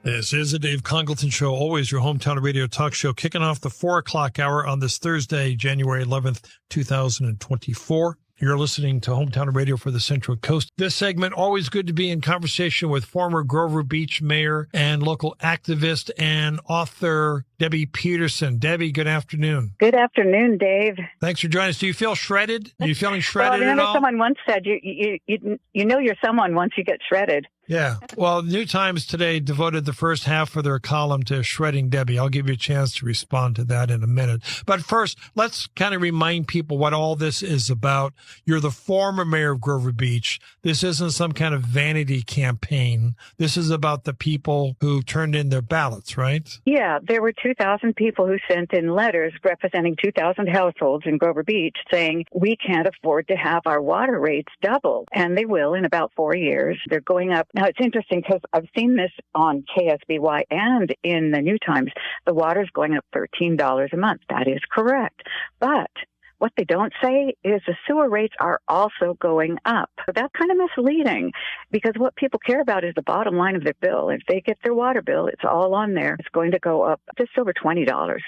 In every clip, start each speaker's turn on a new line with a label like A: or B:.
A: This is the Dave Congleton Show, always your hometown radio talk show, kicking off the 4 o'clock hour on this Thursday, January 11th, 2024. You're listening to Hometown Radio for the Central Coast. This segment, always good to be in conversation with former Grover Beach mayor and local activist and author Debbie Peterson. Debbie, good afternoon.
B: Good afternoon, Dave.
A: Thanks for joining us. Do you feel shredded? Are you feeling shredded
B: I remember
A: at all?
B: Someone once said, you know you're someone once you get shredded.
A: Yeah. Well, New Times today devoted the first half of their column to shredding Debbie. I'll give you a chance to respond to that in a minute. But first, let's kind of remind people what all this is about. You're the former mayor of Grover Beach. This isn't some kind of vanity campaign. This is about the people who turned in their ballots, right?
B: Yeah, there were 2,000 people who sent in letters representing 2,000 households in Grover Beach saying, we can't afford to have our water rates double. And they will in about 4 years. They're going up. Now, it's interesting because I've seen this on KSBY and in the New Times. The water's going up $13 a month. That is correct. But what they don't say is the sewer rates are also going up. So that's kind of misleading because what people care about is the bottom line of their bill. If they get their water bill, it's all on there. It's going to go up just over $20,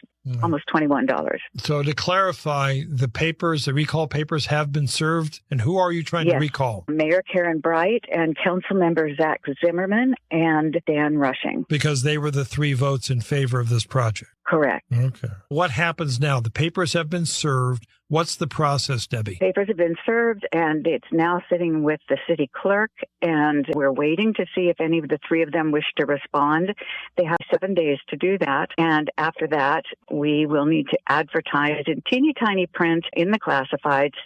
B: almost $21.
A: So to clarify, the recall papers have been served. And who are you trying to recall?
B: Mayor Karen Bright and Councilmember Zach Zimmerman and Dan Rushing.
A: Because they were the 3 votes in favor of this project.
B: Correct.
A: Okay. What happens now? The papers have been served. What's the process, Debbie?
B: Papers have been served, and it's now sitting with the city clerk, and we're waiting to see if any of the 3 of them wish to respond. They have 7 days to do that, and after that, we will need to advertise in teeny tiny print in the classifieds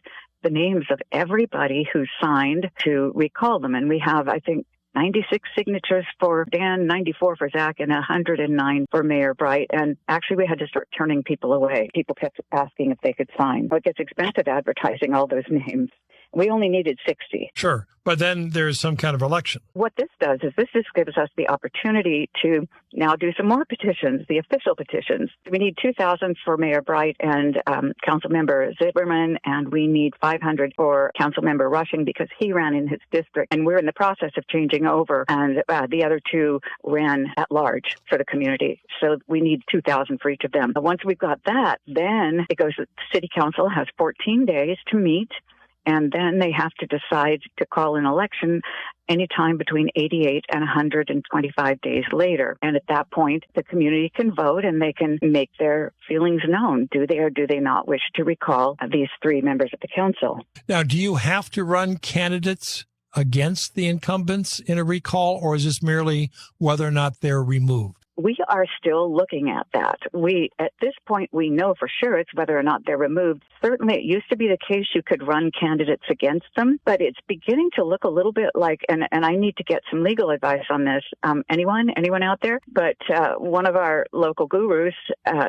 B: the names of everybody who signed to recall them. And we have, I think, 96 signatures for Dan, 94 for Zach, and 109 for Mayor Bright. And actually, we had to start turning people away. People kept asking if they could sign. So it gets expensive advertising all those names. We only needed 60.
A: Sure. But then there's some kind of election.
B: What this does is this just gives us the opportunity to now do some more petitions, the official petitions. We need 2,000 for Mayor Bright and Councilmember Zimmerman, and we need 500 for Councilmember Rushing because he ran in his district. And we're in the process of changing over, and the other 2 ran at large for the community. So we need 2,000 for each of them. But once we've got that, then it goes to the City Council, has 14 days to meet. And then they have to decide to call an election anytime between 88 and 125 days later. And at that point, the community can vote and they can make their feelings known. Do they or do they not wish to recall these 3 members of the council?
A: Now, do you have to run candidates against the incumbents in a recall, or is this merely whether or not they're removed?
B: We are still looking at that. At this point, we know for sure it's whether or not they're removed. Certainly, it used to be the case you could run candidates against them, but it's beginning to look a little bit like, and I need to get some legal advice on this. Anyone out there? But one of our local gurus,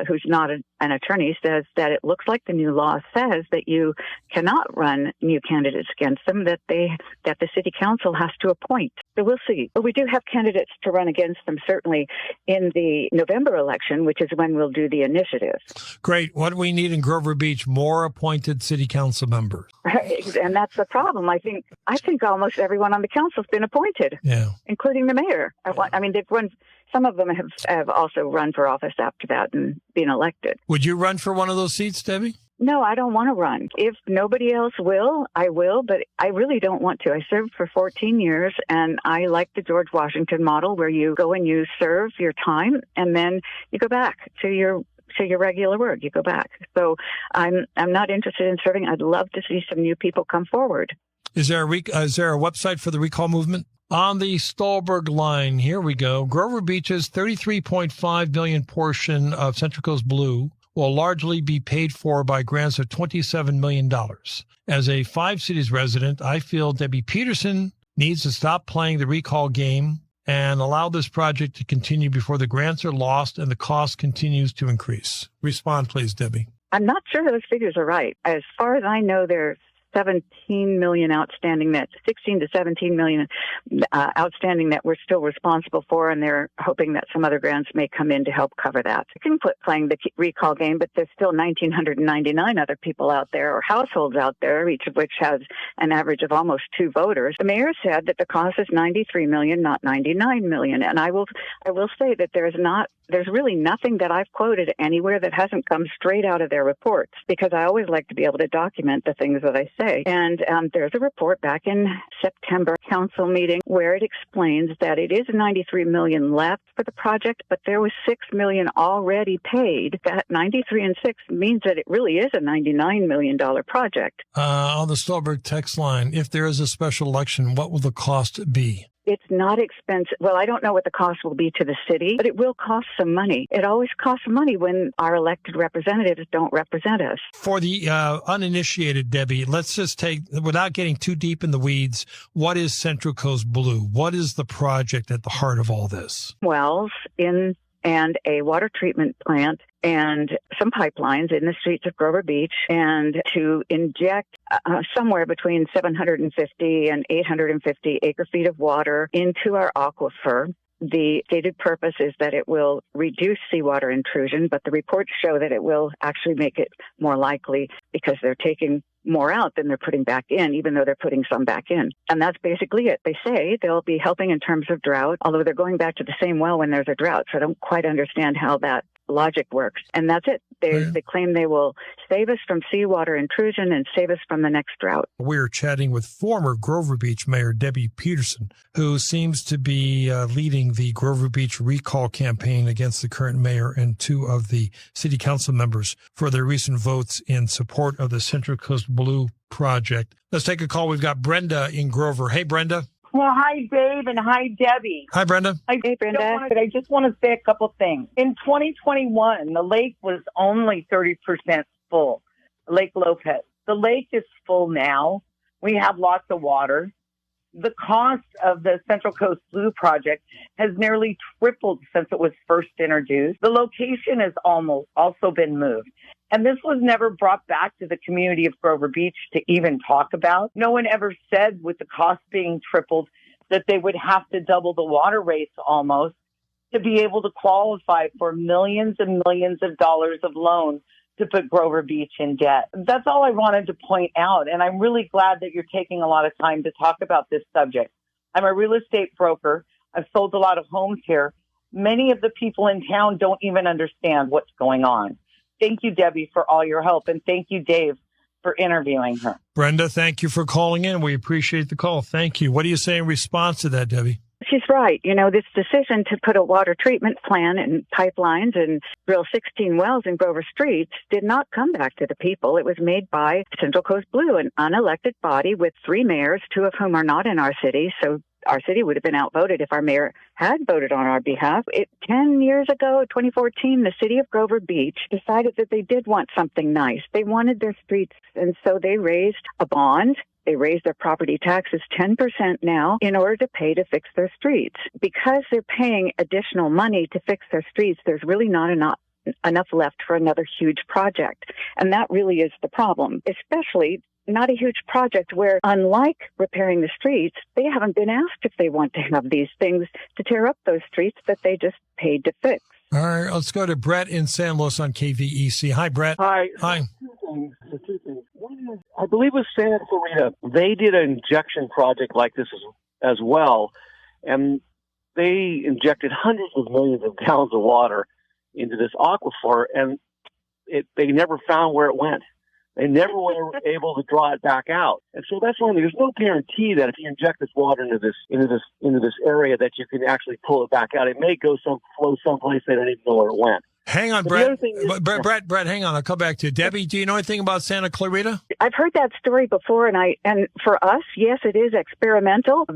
B: who's not an attorney, says that it looks like the new law says that you cannot run new candidates against them, that the city council has to appoint. So we'll see. But we do have candidates to run against them, certainly, in the November election, which is when we'll do the initiative.
A: Great. What do we need in Grover Beach? More appointed city council members.
B: And that's the problem. I think almost everyone on the council's been appointed, including the mayor. I mean, they've run. Some of them have also run for office after that and been elected.
A: Would you run for one of those seats, Debbie?
B: No, I don't want to run. If nobody else will, I will, but I really don't want to. I served for 14 years, and I like the George Washington model where you go and you serve your time, and then you go back to your regular work. You go back. So I'm not interested in serving. I'd love to see some new people come forward.
A: Is there a website for the recall movement? On the Stolberg line, here we go. Grover Beach's $33.5 million portion of Central Coast Blue will largely be paid for by grants of $27 million. As a 5 cities resident, I feel Debbie Peterson needs to stop playing the recall game and allow this project to continue before the grants are lost and the cost continues to increase. Respond, please, Debbie.
B: I'm not sure those figures are right. As far as I know, they're 17 million outstanding, that 16 to 17 million outstanding that we're still responsible for, and they're hoping that some other grants may come in to help cover that. You can quit playing the recall game, but there's still 1,999 other people out there, or households out there, each of which has an average of almost 2 voters. The mayor said that the cost is 93 million, not 99 million. And I will say that there's really nothing that I've quoted anywhere that hasn't come straight out of their reports, because I always like to be able to document the things that I say. And there's a report back in September council meeting where it explains that it is 93 million left for the project, but there was 6 million already paid. That 93 and 6 means that it really is a $99 million project.
A: On the Stolberg text line, if there is a special election, what will the cost be?
B: It's not expensive. Well, I don't know what the cost will be to the city, but it will cost some money. It always costs money when our elected representatives don't represent us.
A: For the uninitiated, Debbie, let's just take, without getting too deep in the weeds, what is Central Coast Blue? What is the project at the heart of all this?
B: Wells and a water treatment plant and some pipelines in the streets of Grover Beach, and to inject somewhere between 750 and 850 acre-feet of water into our aquifer. The stated purpose is that it will reduce seawater intrusion, but the reports show that it will actually make it more likely, because they're taking more out than they're putting back in, even though they're putting some back in. And that's basically it. They say they'll be helping in terms of drought, although they're going back to the same well when there's a drought. So I don't quite understand how that logic works. And that's it. They claim they will save us from seawater intrusion and save us from the next drought.
A: We're chatting with former Grover Beach Mayor Debbie Peterson, who seems to be leading the Grover Beach recall campaign against the current mayor and 2 of the city council members for their recent votes in support of the Central Coast Blue project. Let's take a call. We've got Brenda in Grover. Hey, Brenda.
C: Well, hi, Dave, and hi, Debbie.
A: Hi, Brenda.
B: Hey, Brenda.
C: I just want to say a couple things. In 2021, the lake was only 30% full, Lake Lopez. The lake is full now. We have lots of water. The cost of the Central Coast Blue project has nearly tripled since it was first introduced. The location has also been moved. And this was never brought back to the community of Grover Beach to even talk about. No one ever said, with the cost being tripled, that they would have to double the water rates almost to be able to qualify for millions and millions of dollars of loans to put Grover Beach in debt. That's all I wanted to point out. And I'm really glad that you're taking a lot of time to talk about this subject. I'm a real estate broker. I've sold a lot of homes here. Many of the people in town don't even understand what's going on. Thank you, Debbie, for all your help. And thank you, Dave, for interviewing her.
A: Brenda, thank you for calling in. We appreciate the call. Thank you. What do you say in response to that, Debbie?
B: She's right. You know, this decision to put a water treatment plant and pipelines and drill 16 wells in Grover Streets did not come back to the people. It was made by Central Coast Blue, an unelected body with 3 mayors, 2 of whom are not in our city. So our city would have been outvoted if our mayor had voted on our behalf. 10 years ago, 2014, the city of Grover Beach decided that they did want something nice. They wanted their streets, and so they raised a bond. They raised their property taxes 10% now in order to pay to fix their streets. Because they're paying additional money to fix their streets, there's really not enough left for another huge project. And that really is the problem, especially not a huge project where, unlike repairing the streets, they haven't been asked if they want to have these things to tear up those streets that they just paid to fix.
A: All right, let's go to Brett in San Luis on KVEC. Hi, Brett.
D: Hi.
A: Hi.
D: Two things. One is, I believe it was Santa Clarita. They did an injection project like this as well, and they injected hundreds of millions of gallons of water into this aquifer, and they never found where it went. They never were able to draw it back out. And so that's one thing. There's no guarantee that if you inject this water into this area that you can actually pull it back out. It may flow someplace they don't even know where it went.
A: Hang on, Brett. Brett, hang on. I'll come back to you. Debbie, do you know anything about Santa Clarita?
B: I've heard that story before, and for us, yes, it is experimental.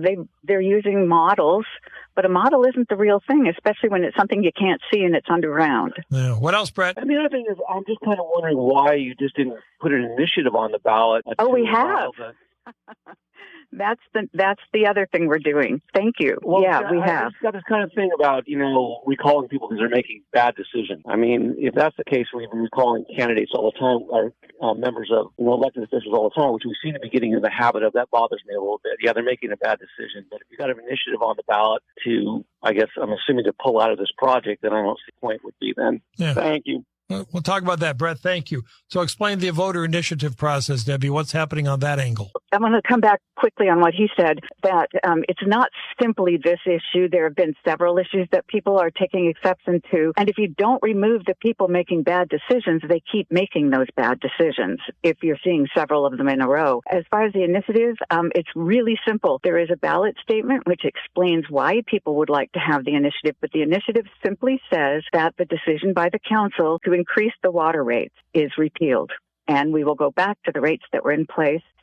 B: They're using models, but a model isn't the real thing, especially when it's something you can't see and it's underground.
A: Yeah. What else, Brett?
D: And the other thing is, I'm just kind of wondering why you just didn't put an initiative on the ballot.
B: Oh, we have. That's the other thing we're doing. Thank you.
D: Well,
B: yeah, we have.
D: I've got this kind of thing about, recalling people because they're making bad decisions. I mean, if that's the case, we've been recalling candidates all the time, or members of, elected officials all the time, which we seem to be getting in the habit of. That bothers me a little bit. Yeah, they're making a bad decision. But if you've got an initiative on the ballot to, I guess, I'm assuming to pull out of this project, then I don't see the point would be then. Yeah. Thank you.
A: We'll talk about that, Brett. Thank you. So explain the voter initiative process, Debbie. What's happening on that angle?
B: I'm going to come back quickly on what he said, that it's not simply this issue. There have been several issues that people are taking exception to. And if you don't remove the people making bad decisions, they keep making those bad decisions if you're seeing several of them in a row. As far as the initiative, it's really simple. There is a ballot statement which explains why people would like to have the initiative, but the initiative simply says that the decision by the council to increase the water rates is repealed. And we will go back to the rates that were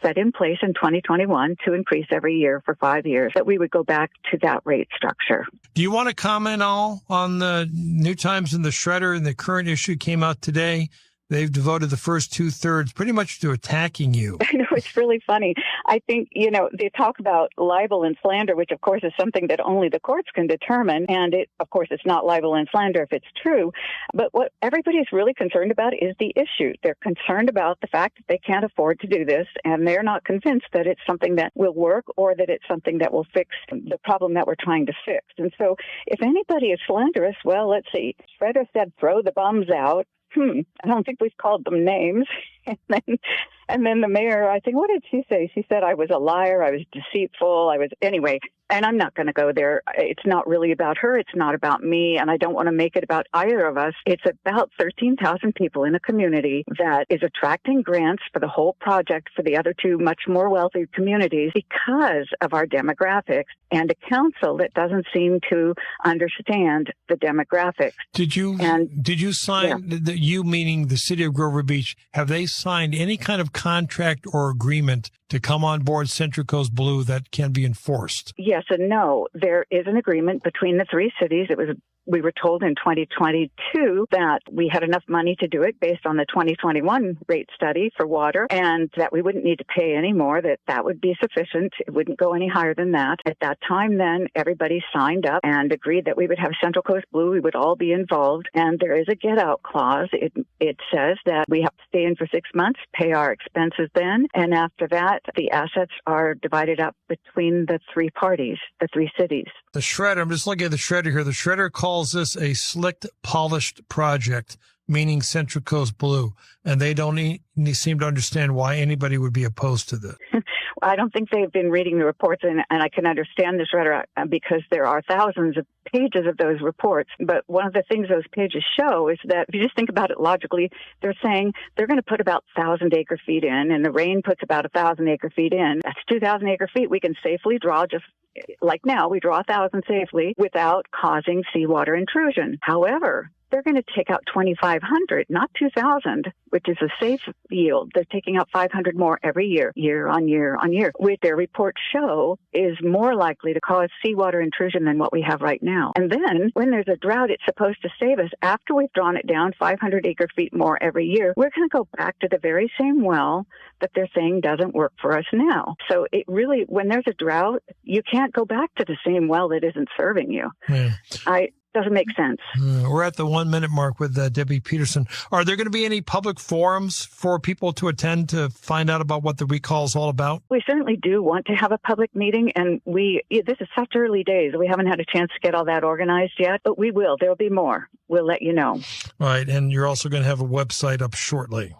B: set in place in 2021 to increase every year for 5 years, that we would go back to that rate structure.
A: Do you want to comment all on the New Times and the Shredder and the current issue came out today? They've devoted the first 2/3 pretty much to attacking you.
B: I know, it's really funny. I think, they talk about libel and slander, which of course is something that only the courts can determine. And of course, it's not libel and slander if it's true. But what everybody's really concerned about is the issue. They're concerned about the fact that they can't afford to do this, and they're not convinced that it's something that will work or that it's something that will fix the problem that we're trying to fix. And so if anybody is slanderous, well, let's see. Shredder said, throw the bums out. I don't think we've called them names. And then the mayor, I think, what did she say? She said I was a liar, I was deceitful, anyway, and I'm not going to go there. It's not really about her. It's not about me, and I don't want to make it about either of us. It's about 13,000 people in a community that is attracting grants for the whole project for the other two much more wealthy communities because of our demographics, and a council that doesn't seem to understand the demographics.
A: Did you sign, you meaning the city of Grover Beach, have they signed any kind of contract or agreement to come on board Central Coast Blue that can be enforced?
B: Yes and no. There is an agreement between the three cities. We were told in 2022 that we had enough money to do it based on the 2021 rate study for water, and that we wouldn't need to pay any more, that would be sufficient. It wouldn't go any higher than that. At that time, then, everybody signed up and agreed that we would have Central Coast Blue. We would all be involved. And there is a get-out clause. It says that we have to stay in for 6 months, pay our expenses then, and after that, the assets are divided up between the three parties, the three cities.
A: The Shredder, I'm just looking at the Shredder here. The Shredder calls this a slicked, polished project, meaning Central Coast Blue, and they don't seem to understand why anybody would be opposed to this.
B: I don't think they've been reading the reports, and I can understand this Shredder because there are thousands of pages of those reports. But one of the things those pages show is that if you just think about it logically, they're saying they're going to put about 1,000 acre feet in, and the rain puts about 1,000 acre feet in. That's 2,000 acre feet. We can safely draw, just like now, we draw 1,000 safely without causing seawater intrusion. However, they're going to take out 2,500, not 2,000, which is a safe yield. They're taking out 500 more every year, year on year on year, which their reports show is more likely to cause seawater intrusion than what we have right now. And then when there's a drought, it's supposed to save us. After we've drawn it down 500 acre feet more every year, we're going to go back to the very same well that they're saying doesn't work for us now. So it really, when there's a drought, you can't go back to the same well that isn't serving you. Yeah. Doesn't make sense.
A: We're at the 1 minute mark with Debbie Peterson. Are there going to be any public forums for people to attend to find out about what the recall is all about?
B: We certainly do want to have a public meeting, and this is such early days. We haven't had a chance to get all that organized yet, but we will. There'll be more. We'll let you know.
A: Right, and you're also going to have a website up shortly.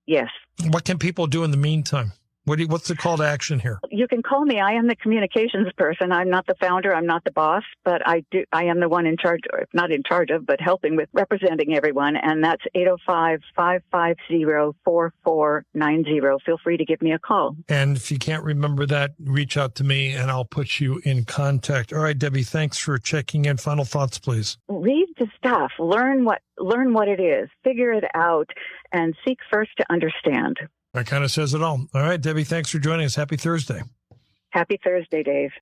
B: Yes.
A: What can people do in the meantime? What's the call to action here?
B: You can call me. I am the communications person. I'm not the founder. I'm not the boss, but I am the one in charge, or not in charge of, but helping with representing everyone. And that's 805-550-4490. Feel free to give me a call.
A: And if you can't remember that, reach out to me and I'll put you in contact. All right, Debbie, thanks for checking in. Final thoughts, please.
B: Read the stuff. Learn what it is. Figure it out and seek first to understand.
A: That kind of says it all. All right, Debbie, thanks for joining us. Happy Thursday.
B: Happy Thursday, Dave.